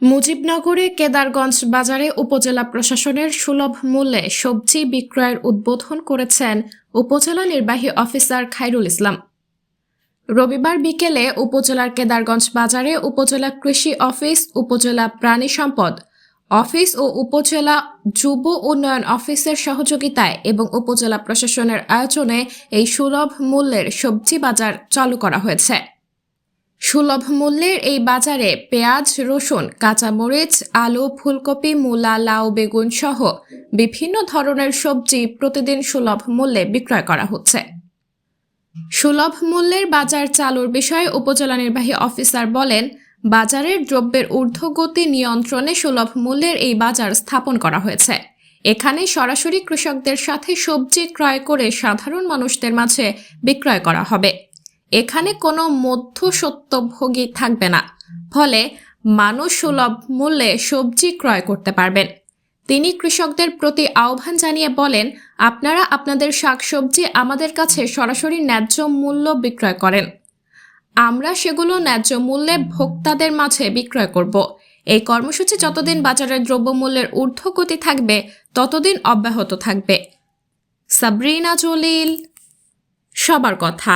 মুজিবনগরে কেদারগঞ্জ বাজারে উপজেলা প্রশাসনের সুলভ মূল্যে সবজি বিক্রয়ের উদ্বোধন করেছেন উপজেলা নির্বাহী অফিসার খায়রুল ইসলাম। রবিবার বিকেলে উপজেলার কেদারগঞ্জ বাজারে উপজেলা কৃষি অফিস, উপজেলা প্রাণী সম্পদ অফিস ও উপজেলা যুব উন্নয়ন অফিসের সহযোগিতায় এবং উপজেলা প্রশাসনের আয়োজনে এই সুলভ মূল্যের সবজি বাজার চালু করা হয়েছে। সুলভ মূল্যের এই বাজারে পেঁয়াজ, রসুন, কাঁচামরিচ, আলু, ফুলকপি, মূলা, লাউ, বেগুন সহ বিভিন্ন ধরনের সবজি প্রতিদিন সুলভ মূল্যে বিক্রয় করা হচ্ছে। সুলভ মূল্যের বাজার চালুর বিষয়ে উপজেলা নির্বাহী অফিসার বলেন, বাজারের দ্রব্যের ঊর্ধ্বগতি নিয়ন্ত্রণে সুলভ মূল্যের এই বাজার স্থাপন করা হয়েছে। এখানে সরাসরি কৃষকদের সাথে সবজি ক্রয় করে সাধারণ মানুষদের মাঝে বিক্রয় করা হবে। এখানে কোনো মধ্যস্বত্বভোগী থাকবে না, ফলে মানুষ সুলভ মূল্যে সবজি ক্রয় করতে পারবেন। তিনি কৃষকদের প্রতি আহ্বান জানিয়ে বলেন, আপনারা আপনাদের শাকসবজি আমাদের কাছে সরাসরি ন্যায্য মূল্য বিক্রয় করেন, আমরা সেগুলো ন্যায্য মূল্যে ভোক্তাদের মাঝে বিক্রয় করব। এই কর্মসূচি যতদিন বাজারের দ্রব্যমূল্যের ঊর্ধ্বগতি থাকবে ততদিন অব্যাহত থাকবে। সাবরিনা জলিল, সবার কথা।